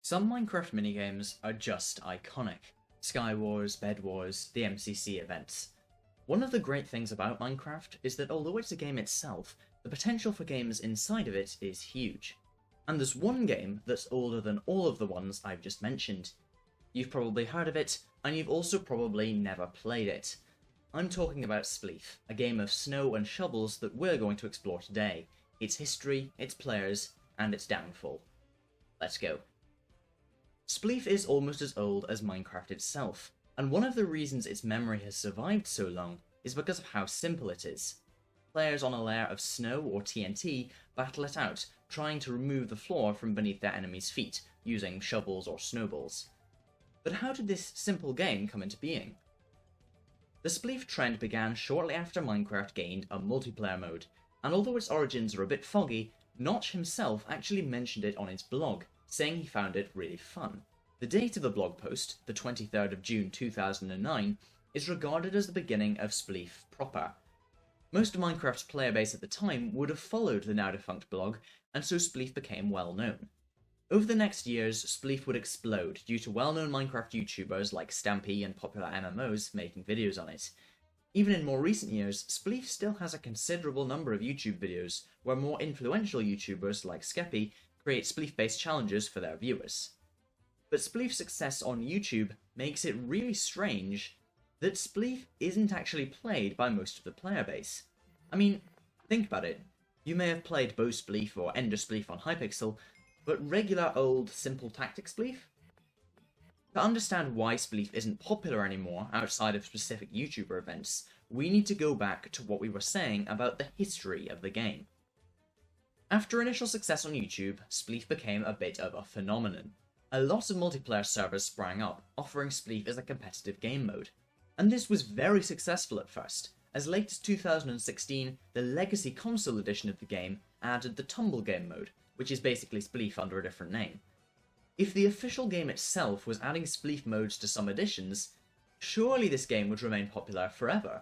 Some Minecraft minigames are just iconic. Sky Wars, Bed Wars, the MCC events. One of the great things about Minecraft is that although it's a game itself, the potential for games inside of it is huge. And there's one game that's older than all of the ones I've just mentioned. You've probably heard of it, and you've also probably never played it. I'm talking about Spleef, a game of snow and shovels that we're going to explore today, its history, its players, and its downfall. Let's go. Spleef is almost as old as Minecraft itself, and one of the reasons its memory has survived so long is because of how simple it is. Players on a layer of snow or TNT battle it out, trying to remove the floor from beneath their enemy's feet, using shovels or snowballs. But how did this simple game come into being? The Spleef trend began shortly after Minecraft gained a multiplayer mode, and although its origins are a bit foggy, Notch himself actually mentioned it on his blog, saying he found it really fun. The date of the blog post, the 23rd of June 2009, is regarded as the beginning of Spleef proper. Most of Minecraft's player base at the time would have followed the now defunct blog, and so Spleef became well known. Over the next years, Spleef would explode due to well-known Minecraft YouTubers like Stampy and popular MMOs making videos on it. Even in more recent years, Spleef still has a considerable number of YouTube videos where more influential YouTubers like Skeppy create Spleef-based challenges for their viewers. But Spleef's success on YouTube makes it really strange that Spleef isn't actually played by most of the player base. I mean, think about it. You may have played Bow Spleef or Ender Spleef on Hypixel, but regular old simple tactic Spleef? To understand why Spleef isn't popular anymore outside of specific YouTuber events, we need to go back to what we were saying about the history of the game. After initial success on YouTube, Spleef became a bit of a phenomenon. A lot of multiplayer servers sprang up, offering Spleef as a competitive game mode. And this was very successful at first. As late as 2016, the Legacy console edition of the game added the Tumble game mode, which is basically Spleef under a different name. If the official game itself was adding Spleef modes to some editions, surely this game would remain popular forever.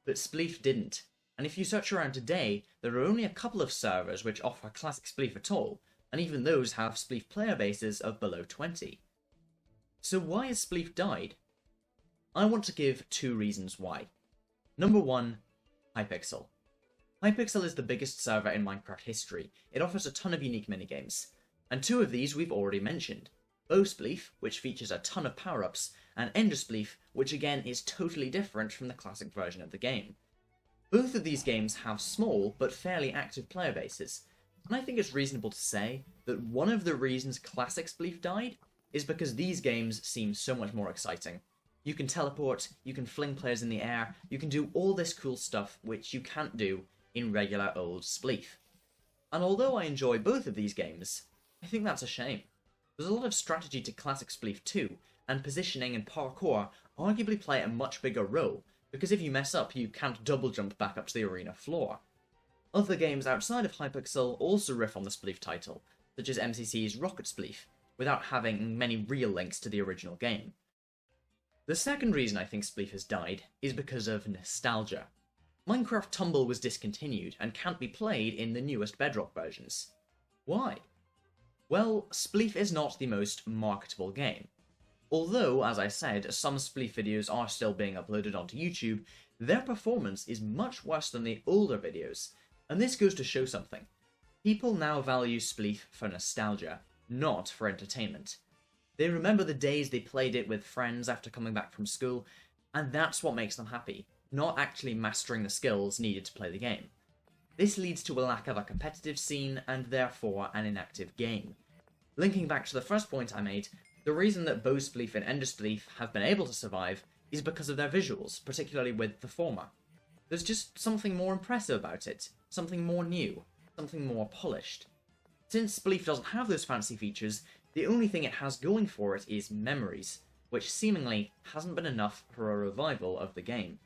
But Spleef didn't, and if you search around today, there are only a couple of servers which offer classic Spleef at all, and even those have Spleef player bases of below 20. So why has Spleef died? I want to give two reasons why. Number one, Hypixel. Hypixel is the biggest server in Minecraft history. It offers a ton of unique minigames. And two of these we've already mentioned. Bow Spleef, which features a ton of power-ups, and Ender Spleef, which again is totally different from the classic version of the game. Both of these games have small but fairly active player bases, and I think it's reasonable to say that one of the reasons classic Spleef died is because these games seem so much more exciting. You can teleport, you can fling players in the air, you can do all this cool stuff which you can't do in regular old Spleef. And although I enjoy both of these games, I think that's a shame. There's a lot of strategy to classic Spleef too, and positioning and parkour arguably play a much bigger role, because if you mess up you can't double jump back up to the arena floor. Other games outside of Hypixel also riff on the Spleef title, such as MCC's Rocket Spleef, without having many real links to the original game. The second reason I think Spleef has died is because of nostalgia. Minecraft Tumble was discontinued and can't be played in the newest Bedrock versions. Why? Well, Spleef is not the most marketable game. Although, as I said, some Spleef videos are still being uploaded onto YouTube, their performance is much worse than the older videos, and this goes to show something. People now value Spleef for nostalgia, not for entertainment. They remember the days they played it with friends after coming back from school, and that's what makes them happy, not actually mastering the skills needed to play the game. This leads to a lack of a competitive scene, and therefore an inactive game. Linking back to the first point I made, the reason that Bow Spleef and Ender Spleef have been able to survive is because of their visuals, particularly with the former. There's just something more impressive about it, something more new, something more polished. Since Spleef doesn't have those fancy features, the only thing it has going for it is memories, which seemingly hasn't been enough for a revival of the game.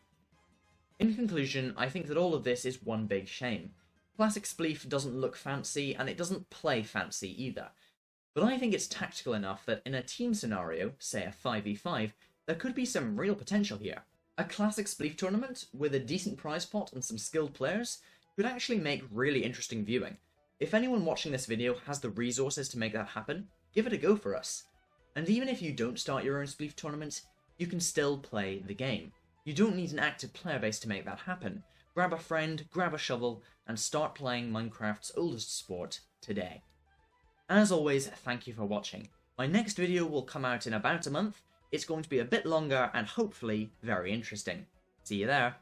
In conclusion, I think that all of this is one big shame. Classic Spleef doesn't look fancy, and it doesn't play fancy either. But I think it's tactical enough that in a team scenario, say a 5v5, there could be some real potential here. A classic Spleef tournament, with a decent prize pot and some skilled players, could actually make really interesting viewing. If anyone watching this video has the resources to make that happen, give it a go for us. And even if you don't start your own Spleef tournament, you can still play the game. You don't need an active player base to make that happen. Grab a friend, grab a shovel, and start playing Minecraft's oldest sport today. As always, thank you for watching. My next video will come out in about a month. It's going to be a bit longer and hopefully very interesting. See you there.